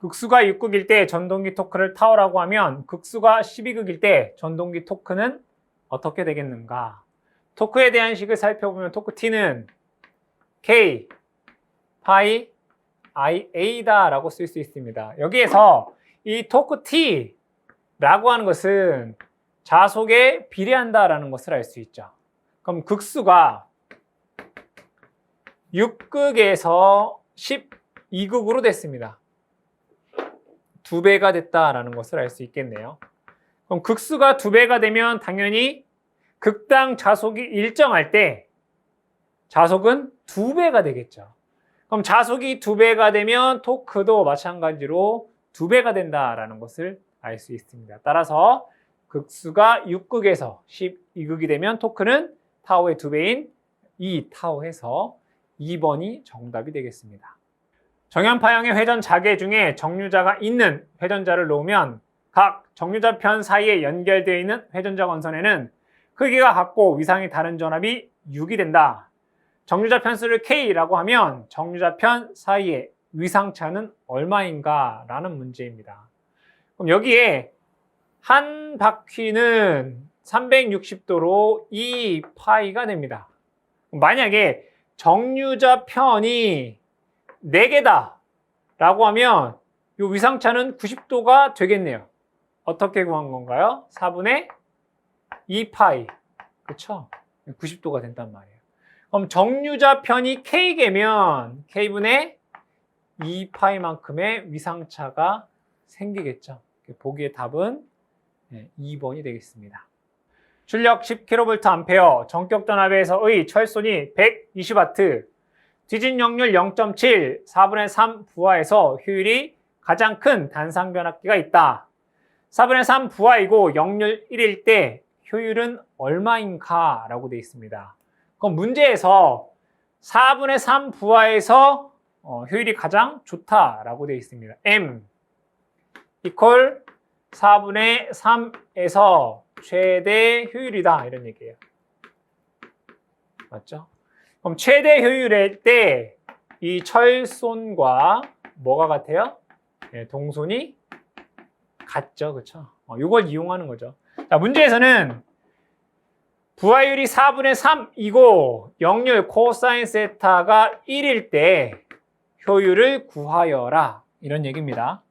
극수가 6극일 때 전동기 토크를 타워라고 하면 극수가 12극일 때 전동기 토크는 어떻게 되겠는가? 토크에 대한 식을 살펴보면 토크 T는 K, 파이, IA 다라고 쓸 수 있습니다. 여기에서 이 토크 T라고 하는 것은 자속에 비례한다라는 것을 알 수 있죠. 그럼 극수가 6극에서 12극으로 됐습니다. 2배가 됐다라는 것을 알 수 있겠네요. 그럼 극수가 2배가 되면 당연히 극당 자속이 일정할 때 자속은 2배가 되겠죠. 그럼 자속이 2배가 되면 토크도 마찬가지로 2배가 된다라는 것을 알 수 있습니다. 따라서 극수가 6극에서 12극이 되면 토크는 타워의 2배인 2타워에서 2번이 정답이 되겠습니다. 정연파형의 회전 자개 중에 정류자가 있는 회전자를 놓으면 각 정류자편 사이에 연결되어 있는 회전자 건선에는 크기가 같고 위상이 다른 전압이 6이 된다. 정류자 편수를 K라고 하면 정류자편 사이의 위상차는 얼마인가? 라는 문제입니다. 그럼 여기에 한 바퀴는 360도로 2파이가 됩니다. 만약에 정류자 편이 4개다 라고 하면 이 위상차는 90도가 되겠네요. 어떻게 구한 건가요? 4분의 2파이. 그렇죠? 90도가 된단 말이에요. 그럼 정류자 편이 K개면 K분의 2파이만큼의 위상차가 생기겠죠. 보기의 답은 2번이 되겠습니다. 출력 10kVA, 전격 전압에서의 철손이 120W, 뒤진 역률 0.7, 4분의 3 부하에서 효율이 가장 큰 단상 변압기가 있다. 4분의 3 부하이고 역률 1일 때 효율은 얼마인가? 라고 되어 있습니다. 그럼 문제에서 4분의 3 부하에서 효율이 가장 좋다라고 되어 있습니다. M equal 4분의 3에서 최대 효율이다 이런 얘기예요. 맞죠? 그럼 최대 효율일 때 이 철손과 뭐가 같아요? 네, 동손이 같죠. 그렇죠? 이걸 이용하는 거죠. 자, 문제에서는 부하율이 4분의 3이고 역률 코사인 세타가 1일 때 효율을 구하여라 이런 얘기입니다.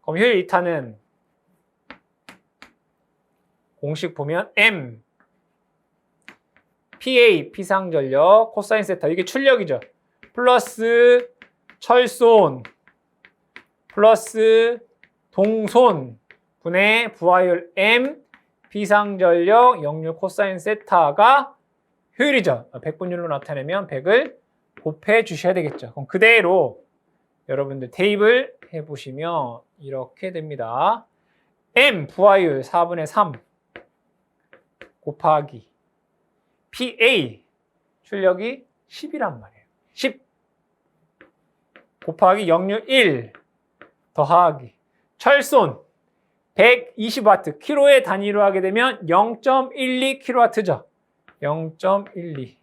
그럼 효율 2타는 공식 보면 M PA 피상전력 코사인 세타 이게 출력이죠. 플러스 철손 플러스 동손 분의 부하율 M 비상전력 역률 코사인 세타가 효율이죠. 100분율로 나타내면 100을 곱해 주셔야 되겠죠. 그럼 그대로 여러분들 대입을 해보시면 이렇게 됩니다. M 부하율 4분의 3 곱하기 PA 출력이 10이란 말이에요. 10 곱하기 역률 1 더하기 철손 120W 킬로의 단위로 하게 되면 0.12kW죠. 0.12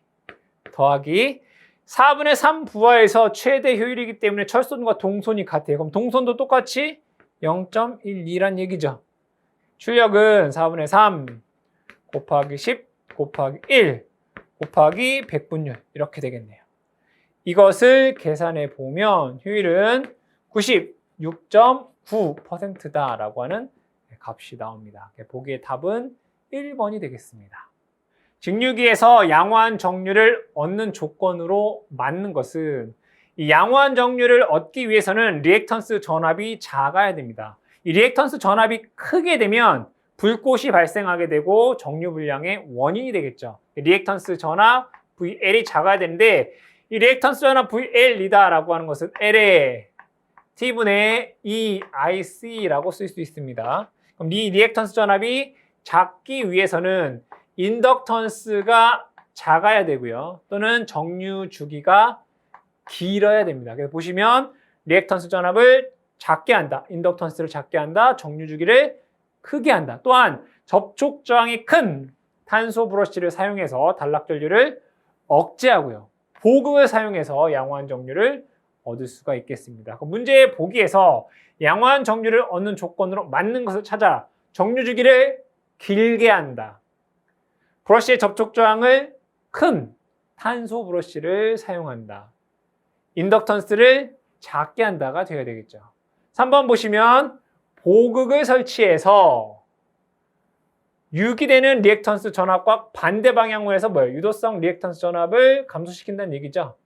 더하기 4분의 3 부하에서 최대 효율이기 때문에 철손과 동손이 같아요. 그럼 동손도 똑같이 0.12란 얘기죠. 출력은 4분의 3 곱하기 10 곱하기 1 곱하기 100분율 이렇게 되겠네요. 이것을 계산해 보면 효율은 96.9%다라고 하는 값이 나옵니다. 보기의 답은 1번이 되겠습니다. 직류기에서 양호한 정률을 얻는 조건으로 맞는 것은 이 양호한 정률을 얻기 위해서는 리액턴스 전압이 작아야 됩니다. 이 리액턴스 전압이 크게 되면 불꽃이 발생하게 되고 정류 불량의 원인이 되겠죠. 리액턴스 전압 VL이 작아야 되는데 이 리액턴스 전압 VL이다라고 하는 것은 L의 T분의 EIC라고 쓸 수 있습니다. 그럼 이 리액턴스 전압이 작기 위해서는 인덕턴스가 작아야 되고요. 또는 정류 주기가 길어야 됩니다. 그래서 보시면 리액턴스 전압을 작게 한다. 인덕턴스를 작게 한다. 정류 주기를 크게 한다. 또한 접촉 저항이 큰 탄소 브러쉬를 사용해서 단락 전류를 억제하고요. 보극을 사용해서 양호한 정류를 얻을 수가 있겠습니다. 문제의 보기에서 양호한 정류를 얻는 조건으로 맞는 것을 찾아 정류 주기를 길게 한다. 브러쉬의 접촉 저항을 큰 탄소 브러쉬를 사용한다. 인덕턴스를 작게 한다가 되어야 되겠죠. 3번 보시면 보극을 설치해서 유기되는 리액턴스 전압과 반대 방향으로 해서 뭐예요? 유도성 리액턴스 전압을 감소시킨다는 얘기죠.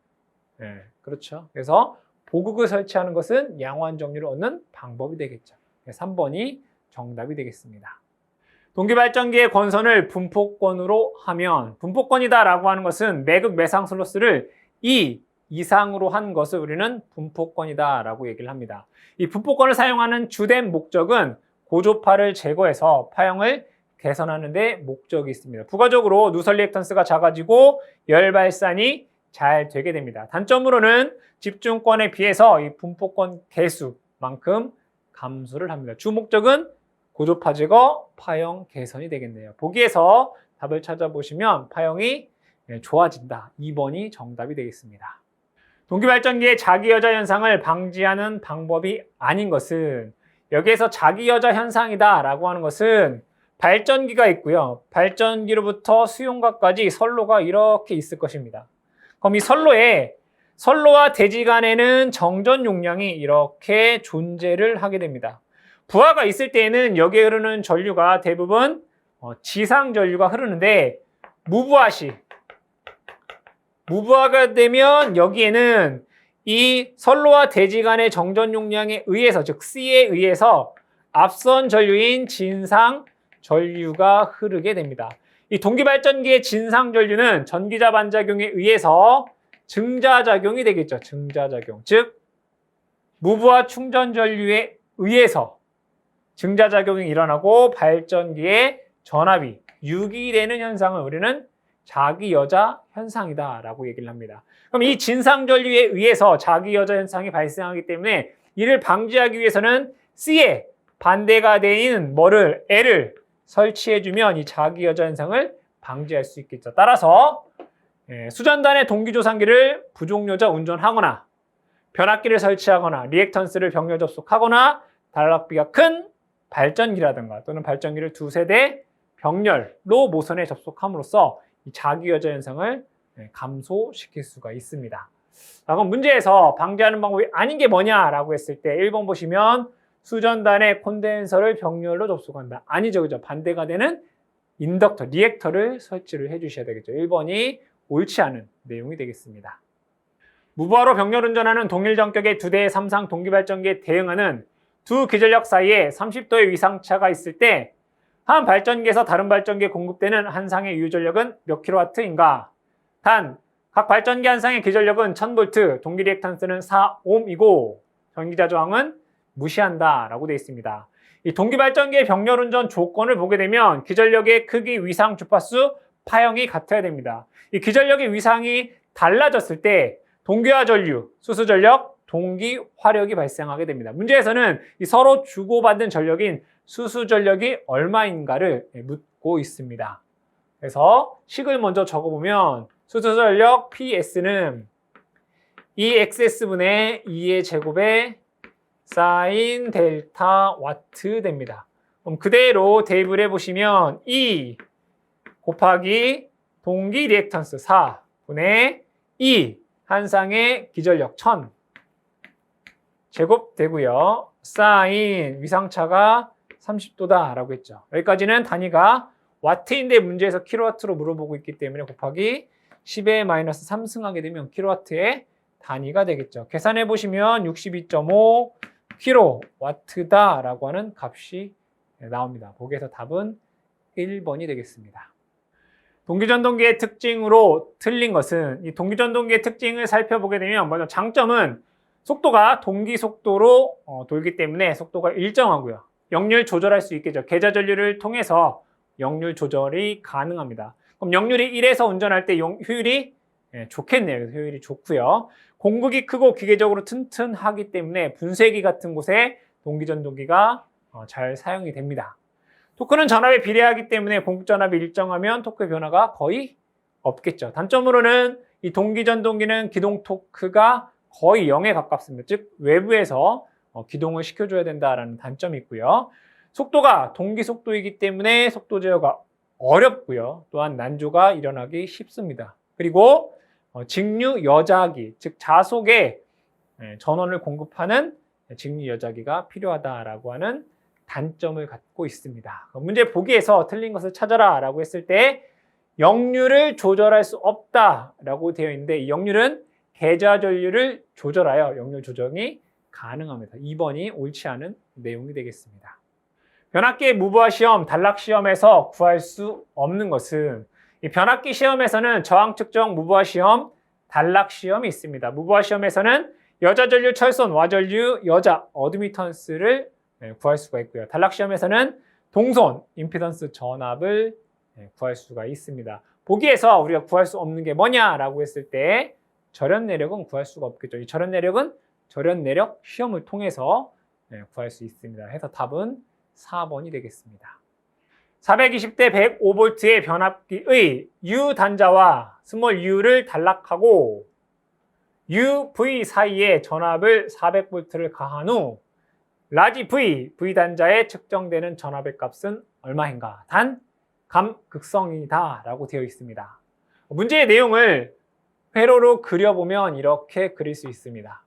네, 그렇죠. 그래서 보극을 설치하는 것은 양호한 정류를 얻는 방법이 되겠죠. 3번이 정답이 되겠습니다. 동기발전기의 권선을 분포권으로 하면 분포권이다라고 하는 것은 매극 매상 슬로스를 2 이상으로 한 것을 우리는 분포권이다라고 얘기를 합니다. 이 분포권을 사용하는 주된 목적은 고조파를 제거해서 파형을 개선하는 데 목적이 있습니다. 부가적으로 누설 리액턴스가 작아지고 열 발산이 잘 되게 됩니다. 단점으로는 집중권에 비해서 이 분포권 개수만큼 감소를 합니다. 주 목적은 고조파 제거, 파형 개선이 되겠네요. 보기에서 답을 찾아보시면 파형이 좋아진다. 2번이 정답이 되겠습니다. 동기발전기의 자기여자 현상을 방지하는 방법이 아닌 것은 여기에서 자기여자 현상이다 라고 하는 것은 발전기가 있고요. 발전기로부터 수용각까지 선로가 이렇게 있을 것입니다. 그럼 이 선로와 대지 간에는 정전 용량이 이렇게 존재를 하게 됩니다. 부하가 있을 때에는 여기에 흐르는 전류가 대부분 지상 전류가 흐르는데 무부하가 되면 여기에는 이 선로와 대지 간의 정전 용량에 의해서, 즉 C에 의해서 앞선 전류인 진상 전류가 흐르게 됩니다. 이 동기발전기의 진상 전류는 전기자 반작용에 의해서 증자작용이 되겠죠. 증자작용. 즉 무부하 충전 전류에 의해서 증자작용이 일어나고 발전기의 전압이 유기되는 현상을 우리는 자기여자 현상이다라고 얘기를 합니다. 그럼 이 진상전류에 의해서 자기여자 현상이 발생하기 때문에 이를 방지하기 위해서는 C에 반대가 되는 L을 설치해주면 이 자기여자 현상을 방지할 수 있겠죠. 따라서 수전단의 동기조상기를 부족여자 운전하거나 변압기를 설치하거나 리액턴스를 병렬 접속하거나 단락비가 큰 발전기라든가 또는 발전기를 두세 대 병렬로 모선에 접속함으로써 이 자기여자 현상을 감소시킬 수가 있습니다. 자, 그럼 문제에서 방지하는 방법이 아닌 게 뭐냐라고 했을 때 1번 보시면 수전단의 콘덴서를 병렬로 접속한다. 아니죠, 그죠? 반대가 되는 인덕터, 리액터를 설치를 해주셔야 되겠죠. 1번이 옳지 않은 내용이 되겠습니다. 무부하로 병렬 운전하는 동일 전격의 2대의 3상 동기발전기에 대응하는 두 기전력 사이에 30도의 위상차가 있을 때 한 발전기에서 다른 발전기에 공급되는 한 상의 유전력은 몇 킬로와트인가? 단, 각 발전기 한 상의 기전력은 1000V, 동기 리액턴스는 4옴이고 전기자 저항은 무시한다 라고 되어 있습니다. 이 동기발전기의 병렬 운전 조건을 보게 되면 기전력의 크기, 위상, 주파수, 파형이 같아야 됩니다. 이 기전력의 위상이 달라졌을 때 동기화 전류, 수수 전력, 동기 화력이 발생하게 됩니다. 문제에서는 이 서로 주고받은 전력인 수수 전력이 얼마인가를 묻고 있습니다. 그래서 식을 먼저 적어보면 수수 전력 PS는 EXS분의 2의 제곱에 사인 델타 와트 됩니다. 그럼 그대로 대입을 해보시면 E 곱하기 동기 리액턴스 4분의 E 한 쌍의 기전력 1000 제곱 되고요. 사인 위상차가 30도다 라고 했죠. 여기까지는 단위가 와트인데 문제에서 킬로와트로 물어보고 있기 때문에 곱하기 10의 마이너스 3승하게 되면 킬로와트의 단위가 되겠죠. 계산해 보시면 62.5 킬로와트다 라고 하는 값이 나옵니다. 보기에서 답은 1번이 되겠습니다. 동기전동기의 특징으로 틀린 것은 이 동기전동기의 특징을 살펴보게 되면 먼저 장점은 속도가 동기 속도로 돌기 때문에 속도가 일정하고요. 역률 조절할 수 있겠죠. 계좌 전류를 통해서 역률 조절이 가능합니다. 그럼 역률이 1에서 운전할 때 효율이 좋겠네요. 그래서 효율이 좋고요. 공극이 크고 기계적으로 튼튼하기 때문에 분쇄기 같은 곳에 동기전동기가 잘 사용이 됩니다. 토크는 전압에 비례하기 때문에 공급 전압이 일정하면 토크의 변화가 거의 없겠죠. 단점으로는 이 동기전동기는 기동 토크가 거의 0에 가깝습니다. 즉 외부에서 기동을 시켜줘야 된다라는 단점이 있고요. 속도가 동기 속도이기 때문에 속도 제어가 어렵고요. 또한 난조가 일어나기 쉽습니다. 그리고 직류 여자기, 즉 자속에 전원을 공급하는 직류 여자기가 필요하다라고 하는 단점을 갖고 있습니다. 문제 보기에서 틀린 것을 찾아라 라고 했을 때 역류를 조절할 수 없다라고 되어 있는데 이 역류는 계좌 전류를 조절하여 역류 조정이 가능합니다. 2번이 옳지 않은 내용이 되겠습니다. 변압기의 무브화 시험, 단락 시험에서 구할 수 없는 것은 이 변압기 시험에서는 저항 측정 무브화 시험, 단락 시험이 있습니다. 무브화 시험에서는 여자 전류 철선, 와전류, 여자 어드미턴스를 구할 수가 있고요. 단락 시험에서는 동선, 임피던스 전압을 구할 수가 있습니다. 보기에서 우리가 구할 수 없는 게 뭐냐라고 했을 때 절연 내력은 구할 수가 없겠죠. 이 절연 내력은 절연 내력 시험을 통해서 구할 수 있습니다. 해서 답은 4번이 되겠습니다. 420대 105V의 변압기의 U 단자와 스몰 u를 단락하고 UV 사이에 전압을 400V를 가한 후 라지 V 단자에 측정되는 전압의 값은 얼마인가? 단 감극성이다 라고 되어 있습니다. 문제의 내용을 회로로 그려보면 이렇게 그릴 수 있습니다.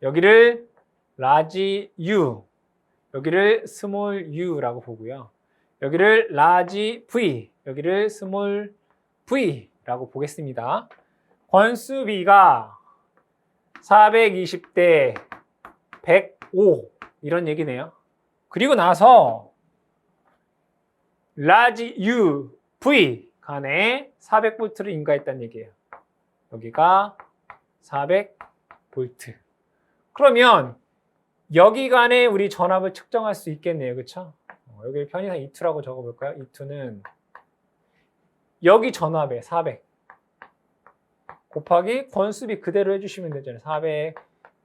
여기를 라지 U, 여기를 스몰 u라고 보고요. 여기를 라지 V, 여기를 스몰 v라고 보겠습니다. 권수비가 420대 105 이런 얘기네요. 그리고 나서 라지 U, V 간에 400V를 인가했다는 얘기예요. 여기가 400V. 그러면 여기 간에 우리 전압을 측정할 수 있겠네요. 그렇죠? 여기 편의상 E2라고 적어볼까요? E2는 여기 전압에 400 곱하기 권수비 그대로 해주시면 되잖아요.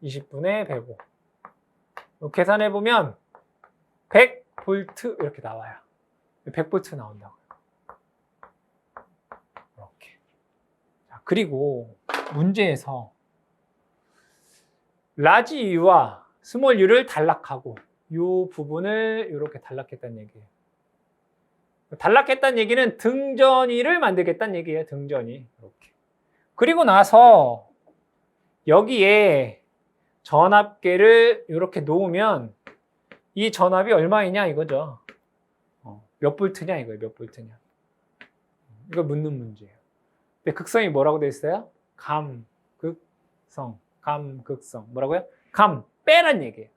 420분의 105. 계산해보면 100V 이렇게 나와요. 100V 나온다고요. 이렇게. 자, 그리고 문제에서 라지 U와 스몰 U를 단락하고 이 부분을 이렇게 단락했다는 얘기예요. 단락했다는 얘기는 등전이를 만들겠다는 얘기예요. 등전이. 이렇게. 그리고 나서 여기에 전압계를 이렇게 놓으면 이 전압이 얼마이냐 이거죠. 몇 볼트냐 이거예요. 몇 볼트냐. 이걸 묻는 문제예요. 근데 극성이 뭐라고 되어 있어요? 감극성. 감극성. 뭐라고요? 감, 빼란 얘기예요.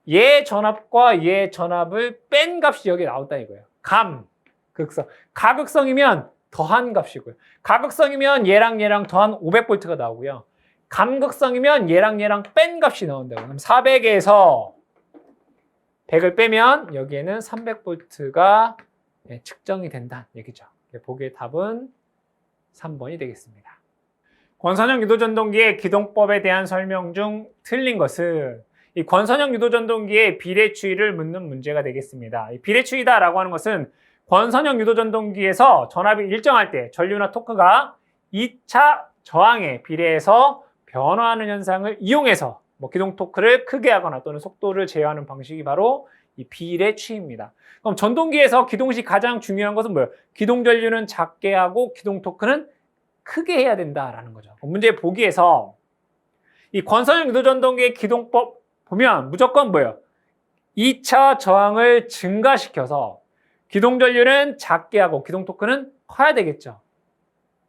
얘 전압과 얘 전압을 뺀 값이 여기 나온다 이거예요. 감, 극성. 가극성이면 더한 값이고요. 가극성이면 얘랑 얘랑 더한 500V가 나오고요. 감극성이면 얘랑 얘랑 뺀 값이 나온다고요. 그럼 400에서 100을 빼면 여기에는 300V가 측정이 된다는 얘기죠. 보기의 답은 3번이 되겠습니다. 권선형 유도전동기의 기동법에 대한 설명 중 틀린 것은 이 권선형 유도전동기의 비례추이를 묻는 문제가 되겠습니다. 이 비례추이다라고 하는 것은 권선형 유도전동기에서 전압이 일정할 때 전류나 토크가 2차 저항에 비례해서 변화하는 현상을 이용해서 기동 토크를 크게 하거나 또는 속도를 제어하는 방식이 바로 이 비례추이입니다. 그럼 전동기에서 기동 시 가장 중요한 것은 뭐예요? 기동 전류는 작게 하고 기동 토크는 크게 해야 된다라는 거죠. 문제 보기에서 이 권선형 유도전동기의 기동법 보면 무조건 뭐예요? 2차 저항을 증가시켜서 기동 전류는 작게 하고 기동 토크는 커야 되겠죠.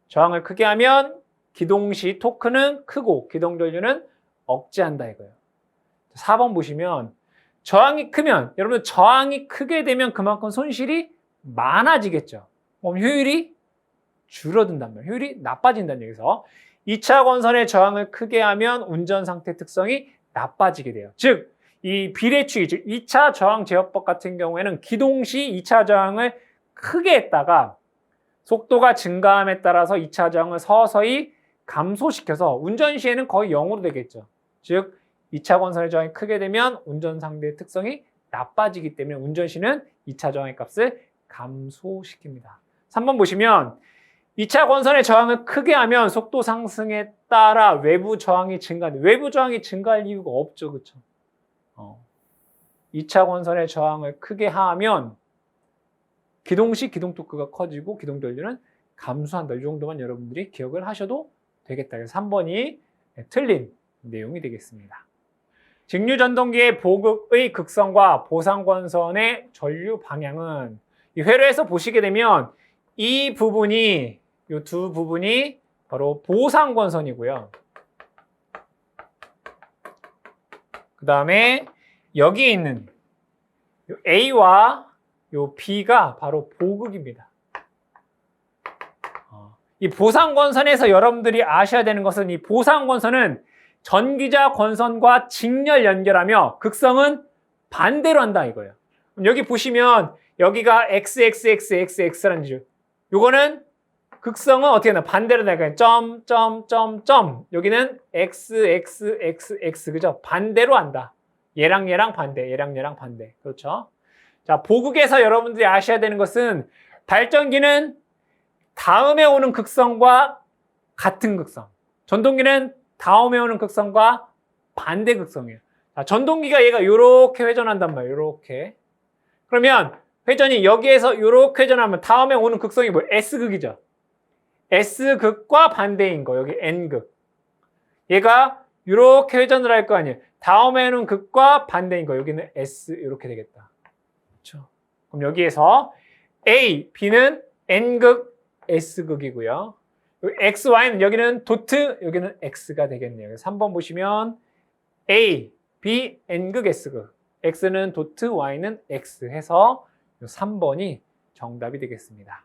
저항을 크게 하면 기동 시 토크는 크고 기동 전류는 억제한다 이거예요. 4번 보시면 저항이 크면 여러분 저항이 크게 되면 그만큼 손실이 많아지겠죠. 그럼 효율이 줄어든단 말이에요. 효율이 나빠진다는 얘기에서 2차 권선의 저항을 크게 하면 운전 상태 특성이 나빠지게 돼요. 즉, 이 비례추이, 즉 2차 저항 제어법 같은 경우에는 기동 시 2차 저항을 크게 했다가 속도가 증가함에 따라서 2차 저항을 서서히 감소시켜서 운전 시에는 거의 0으로 되겠죠. 즉, 2차 권선의 저항이 크게 되면 운전 상태의 특성이 나빠지기 때문에 운전 시는 2차 저항의 값을 감소시킵니다. 3번 보시면 2차 권선의 저항을 크게 하면 속도 상승에 따라 외부 저항이 증가하는데 외부 저항이 증가할 이유가 없죠. 그렇죠? 2차 권선의 저항을 크게 하면 기동시 기동 토크가 커지고 기동 전류는 감소한다. 이 정도만 여러분들이 기억을 하셔도 되겠다. 그래서 3번이 틀린 내용이 되겠습니다. 직류 전동기의 보급의 극성과 보상 권선의 전류 방향은 이 회로에서 보시게 되면 이 부분이 이 두 부분이 바로 보상 권선이고요. 그 다음에 여기 있는 요 A와 요 B가 바로 보극입니다. 이 보상 권선에서 여러분들이 아셔야 되는 것은 이 보상 권선은 전기자 권선과 직렬 연결하며 극성은 반대로 한다 이거예요. 그럼 여기 보시면 여기가 XXXXX라는 줄. 요거는 극성은 어떻게 하나 반대로 나가요. 점. 여기는 XXXX 그죠? 반대로 한다. 얘랑 얘랑 반대, 얘랑 얘랑 반대. 그렇죠? 자, 보극에서 여러분들이 아셔야 되는 것은 발전기는 다음에 오는 극성과 같은 극성. 전동기는 다음에 오는 극성과 반대 극성이에요. 자, 전동기가 얘가 이렇게 회전한단 말이에요. 이렇게. 그러면 회전이 여기에서 이렇게 회전하면 다음에 오는 극성이 뭐예요? S극이죠. S극과 반대인 거. 여기 N극. 얘가 이렇게 회전을 할 거 아니에요. 다음에는 극과 반대인 거. 여기는 S 이렇게 되겠다. 그렇죠? 그럼 여기에서 A, B는 N극, S극이고요. X, Y는 여기는 도트, 여기는 X가 되겠네요. 그래서 3번 보시면 A, B, N극, S극. X는 도트, Y는 X 해서 3번이 정답이 되겠습니다.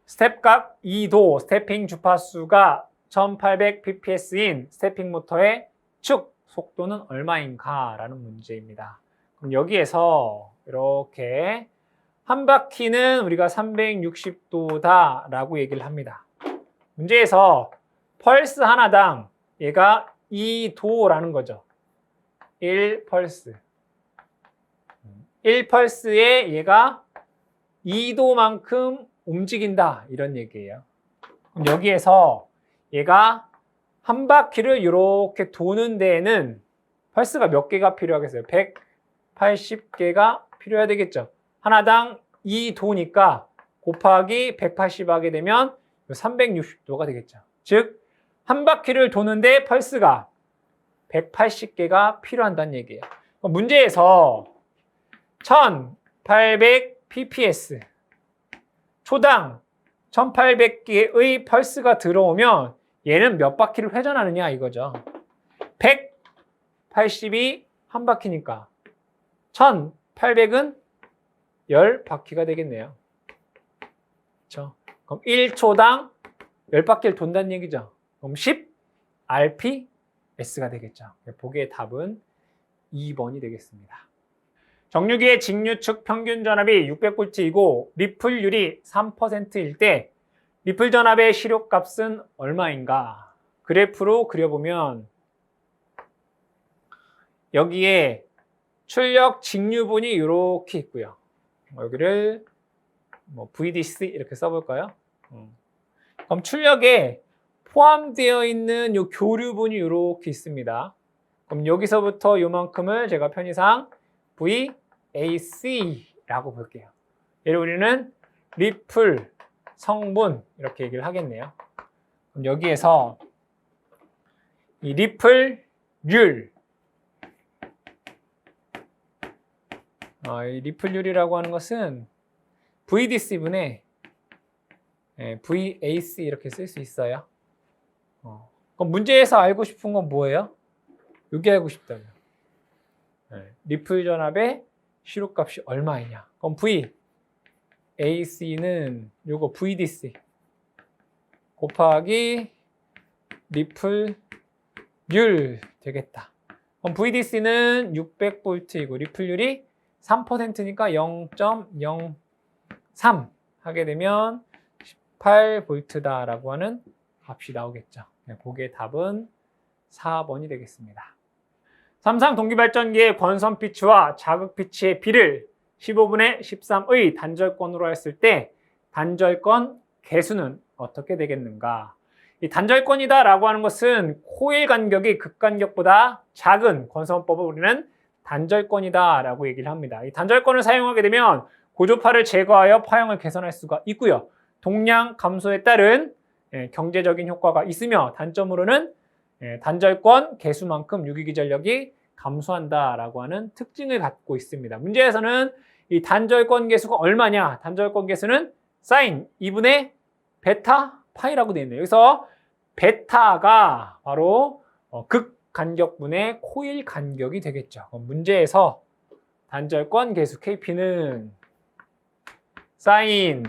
스텝각 2도 스태핑 주파수가 1800pps인 스태핑 모터의 축 속도는 얼마인가? 라는 문제입니다. 그럼 여기에서 이렇게 한 바퀴는 우리가 360도다 라고 얘기를 합니다. 문제에서 펄스 하나당 얘가 2도라는 거죠. 1펄스. 1펄스에 얘가 2도만큼 움직인다 이런 얘기예요. 그럼 여기에서 얘가 한 바퀴를 이렇게 도는 데에는 펄스가 몇 개가 필요하겠어요? 180개가 필요해야 되겠죠. 하나당 2도니까 곱하기 180 하게 되면 360도가 되겠죠. 즉, 한 바퀴를 도는데 펄스가 180개가 필요한다는 얘기예요. 문제에서 1800pps 초당 1800개의 펄스가 들어오면 얘는 몇 바퀴를 회전하느냐 이거죠. 180이 한 바퀴니까 1800은 10바퀴가 되겠네요. 그렇죠? 그럼 1초당 10바퀴를 돈다는 얘기죠. 그럼 10 RPS가 되겠죠. 보기의 답은 2번이 되겠습니다. 정류기의 직류축 평균 전압이 600V이고 리플률이 3%일 때 리플 전압의 시력값은 얼마인가? 그래프로 그려보면 여기에 출력 직류분이 이렇게 있고요. 여기를 VDC 이렇게 써볼까요? 그럼 출력에 포함되어 있는 이 교류분이 이렇게 있습니다. 그럼 여기서부터 이만큼을 제가 편의상 VAC라고 볼게요. 얘를 우리는 리플 성분 이렇게 얘기를 하겠네요. 그럼 여기에서 이 리플률 이 리플률이라고 하는 것은 VDC분에 VAC 이렇게 쓸 수 있어요. 그럼 문제에서 알고 싶은 건 뭐예요? 여기 알고 싶다고요. 리플 전압의 시료값이 얼마이냐. 그럼 VAC는 요거 VDC 곱하기 리플률 되겠다. 그럼 VDC는 600V이고 리플률이 3%니까 0.03 하게 되면 18V다라고 하는 값이 나오겠죠. 보기의 답은 4번이 되겠습니다. 삼상 동기발전기의 권선 피치와 자극 피치의 비를 15분의 13의 단절권으로 했을 때 단절권 개수는 어떻게 되겠는가? 이 단절권이다라고 하는 것은 코일 간격이 극간격보다 작은 건선법을 우리는 단절권이다라고 얘기를 합니다. 이 단절권을 사용하게 되면 고조파를 제거하여 파형을 개선할 수가 있고요. 동량 감소에 따른 경제적인 효과가 있으며 단점으로는 단절권 개수만큼 유기기전력이 감소한다라고 하는 특징을 갖고 있습니다. 문제에서는 이 단절권 개수가 얼마냐? 단절권 개수는 사인 2분의 베타 파이라고 되어 있네요. 여기서 베타가 바로 극간격분의 코일 간격이 되겠죠. 문제에서 단절권 개수 KP는 사인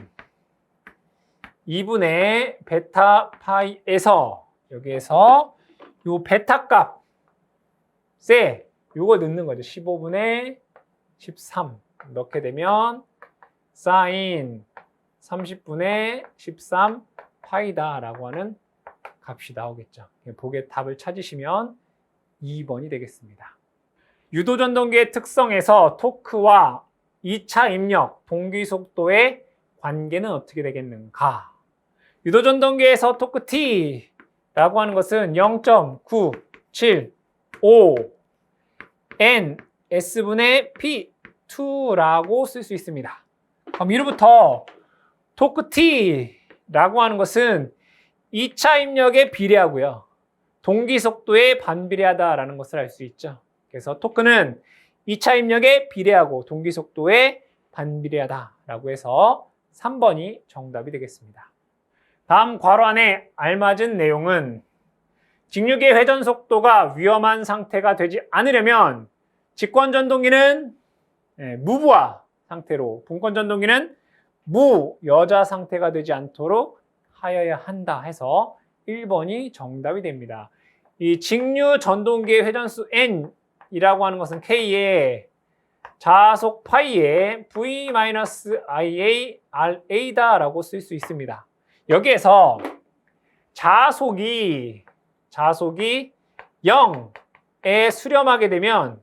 2분의 베타 파이에서 여기에서 요 베타 값에 요거 넣는 거죠. 15분의 13 넣게 되면 사인 30분의 13 파이다라고 하는 값이 나오겠죠. 보기에 답을 찾으시면 2번이 되겠습니다. 유도전동기의 특성에서 토크와 2차 입력, 동기 속도의 관계는 어떻게 되겠는가? 유도전동기에서 토크 T라고 하는 것은 0.975 N S분의 P2라고 쓸 수 있습니다. 그럼 이로부터 토크 T라고 하는 것은 2차 입력에 비례하고요. 동기 속도에 반비례하다라는 것을 알 수 있죠. 그래서 토크는 2차 입력에 비례하고 동기 속도에 반비례하다라고 해서 3번이 정답이 되겠습니다. 다음 괄호 안에 알맞은 내용은 직류기의 회전 속도가 위험한 상태가 되지 않으려면 직권전동기는 무부하 상태로, 분권전동기는 무여자 상태가 되지 않도록 하여야 한다 해서 1번이 정답이 됩니다. 이 직류 전동기의 회전수 n이라고 하는 것은 k의 자속 파이의 v-ia ra다라고 쓸 수 있습니다. 여기에서 자속이 0에 수렴하게 되면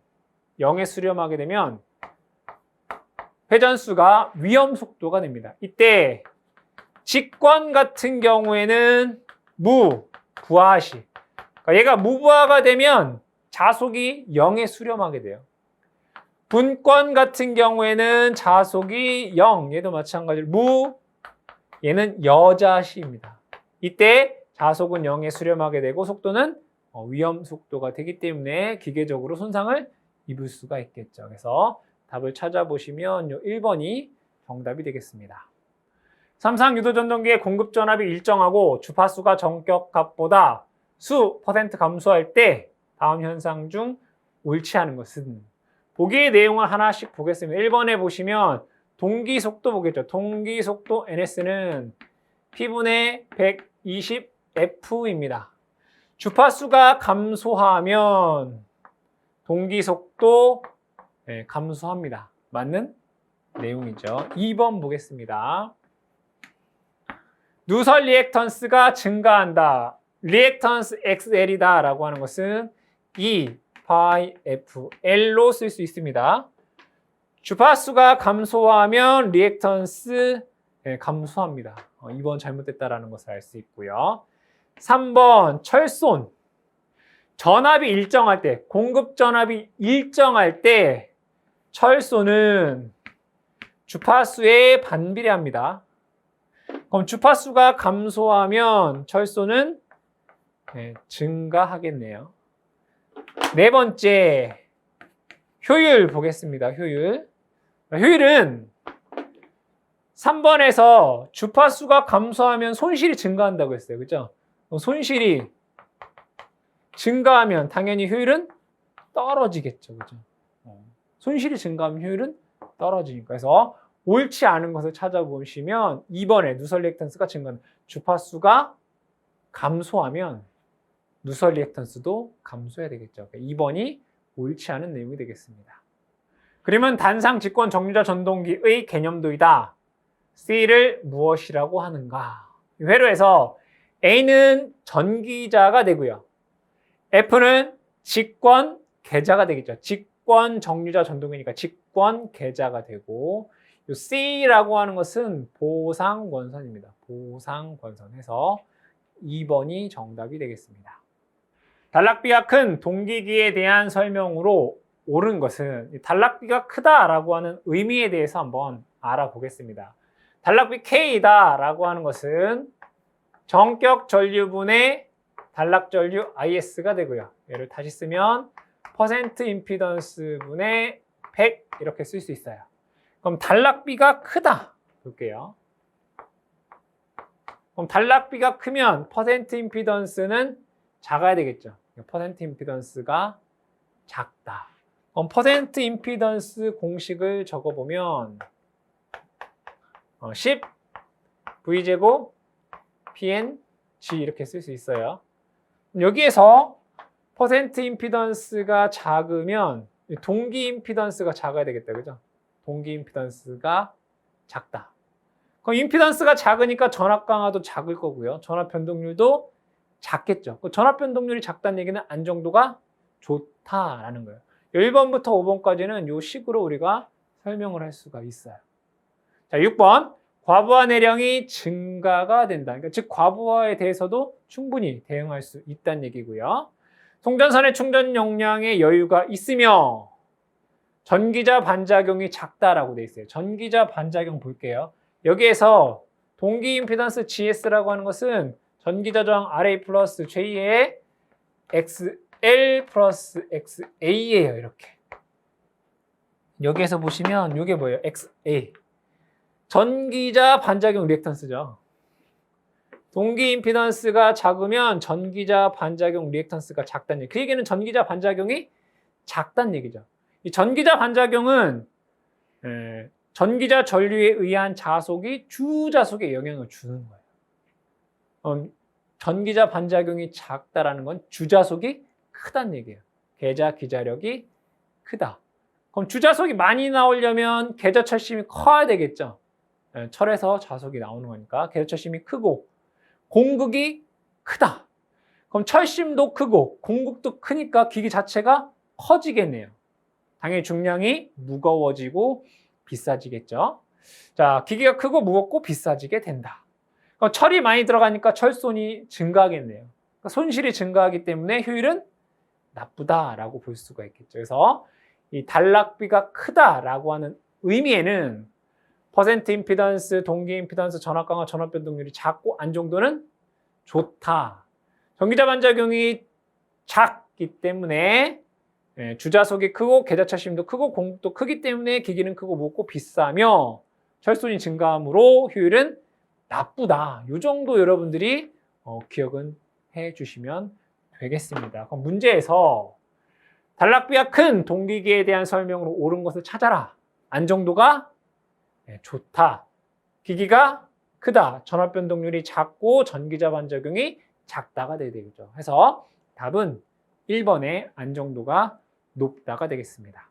회전수가 위험 속도가 됩니다. 이때 직권 같은 경우에는 무부하시. 그러니까 얘가 무부하가 되면 자속이 0에 수렴하게 돼요. 분권 같은 경우에는 자속이 0, 얘도 마찬가지로 얘는 여자시입니다. 이때 자속은 0에 수렴하게 되고 속도는 위험 속도가 되기 때문에 기계적으로 손상을 입을 수가 있겠죠. 그래서 답을 찾아보시면 1번이 정답이 되겠습니다. 삼상 유도전동기의 공급전압이 일정하고 주파수가 정격값보다 수 % 감소할 때 다음 현상 중 옳지 않은 것은? 보기의 내용을 하나씩 보겠습니다. 1번에 보시면 동기속도 보겠죠. 동기속도 NS는 P분의 120F입니다. 주파수가 감소하면 동기속도 감소합니다. 맞는 내용이죠. 2번 보겠습니다. 누설 리액턴스가 증가한다. 리액턴스 XL이다 라고 하는 것은 E 파이 FL로 쓸 수 있습니다. 주파수가 감소하면 리액턴스 감소합니다. 2번 잘못됐다라는 것을 알 수 있고요. 3번 철손. 전압이 일정할 때, 공급 전압이 일정할 때 철손은 주파수에 반비례합니다. 그럼 주파수가 감소하면 철손은 증가하겠네요. 네 번째, 효율 보겠습니다. 효율은 3번에서 주파수가 감소하면 손실이 증가한다고 했어요. 그죠? 손실이 증가하면 당연히 효율은 떨어지겠죠. 그죠? 손실이 증가하면 효율은 떨어지니까. 그래서 옳지 않은 것을 찾아보시면 2번에 누설 리액턴스가 증가합니다. 주파수가 감소하면 누설 리액턴스도 감소해야 되겠죠. 2번이 옳지 않은 내용이 되겠습니다. 그러면 단상 직권 정류자 전동기의 개념도이다. C를 무엇이라고 하는가? 이 회로에서 A는 전기자가 되고요. F는 직권 계자가 되겠죠. 직권 정류자 전동기니까 직권 계자가 되고 요 C라고 하는 것은 보상권선입니다. 보상권선에서 2번이 정답이 되겠습니다. 단락비가 큰 동기기에 대한 설명으로 옳은 것은 단락비가 크다라고 하는 의미에 대해서 한번 알아보겠습니다. 단락비 K다라고 하는 것은 정격 전류분의 단락 전류 IS가 되고요. 얘를 다시 쓰면 퍼센트 임피던스 분의 100 이렇게 쓸 수 있어요. 그럼 단락비가 크다 볼게요. 그럼 단락비가 크면 퍼센트 임피던스는 작아야 되겠죠. 퍼센트 임피던스가 작다. 그럼 퍼센트 임피던스 공식을 적어보면 10 V제곱 PN G 이렇게 쓸 수 있어요. 여기에서 퍼센트 임피던스가 작으면 동기 임피던스가 작아야 되겠다. 그죠? 동기 임피던스가 작다. 그럼 임피던스가 작으니까 전압 강화도 작을 거고요. 전압 변동률도 작겠죠. 전압 변동률이 작다는 얘기는 안정도가 좋다라는 거예요. 1번부터 5번까지는 이 식으로 우리가 설명을 할 수가 있어요. 자, 6번. 과부하 내량이 증가가 된다. 그러니까 즉 과부하에 대해서도 충분히 대응할 수 있다는 얘기고요. 송전선의 충전 용량에 여유가 있으며 전기자 반작용이 작다라고 돼 있어요. 전기자 반작용 볼게요. 여기에서 동기 임피던스 GS라고 하는 것은 전기자 저항 RA 플러스 J의 XL 플러스 XA예요. 이렇게. 여기에서 보시면 이게 뭐예요? XA. 전기자 반작용 리액턴스죠. 동기 임피던스가 작으면 전기자 반작용 리액턴스가 작다는 얘기. 그 얘기는 전기자 반작용이 작다는 얘기죠. 이 전기자 반작용은 전기자 전류에 의한 자속이 주자속에 영향을 주는 거예요. 전기자 반작용이 작다라는 건 주자속이 크다는 얘기예요. 계자 기자력이 크다. 그럼 주자속이 많이 나오려면 계자 철심이 커야 되겠죠. 철에서 자속이 나오는 거니까 계자 철심이 크고 공극이 크다. 그럼 철심도 크고 공극도 크니까 기기 자체가 커지겠네요. 당연히 중량이 무거워지고 비싸지겠죠. 자, 기기가 크고 무겁고 비싸지게 된다. 그럼 철이 많이 들어가니까 철손이 증가하겠네요. 그러니까 손실이 증가하기 때문에 효율은 나쁘다라고 볼 수가 있겠죠. 그래서 이 단락비가 크다라고 하는 의미에는 퍼센트 임피던스, 동기 임피던스, 전압 강화, 전압 변동률이 작고 안정도는 좋다. 전기자 반작용이 작기 때문에 주자속이 크고 계자 철심도 크고 공급도 크기 때문에 기기는 크고 무겁고 비싸며 철손이 증가함으로 효율은 나쁘다. 이 정도 여러분들이 기억은 해 주시면 되겠습니다. 그럼 문제에서 단락비가 큰 동기기에 대한 설명으로 옳은 것을 찾아라. 안정도가 좋다. 기기가 크다. 전압 변동률이 작고 전기자 반작용이 작다가 돼야 되겠죠. 해서 답은 1번의 안정도가 높다가 되겠습니다.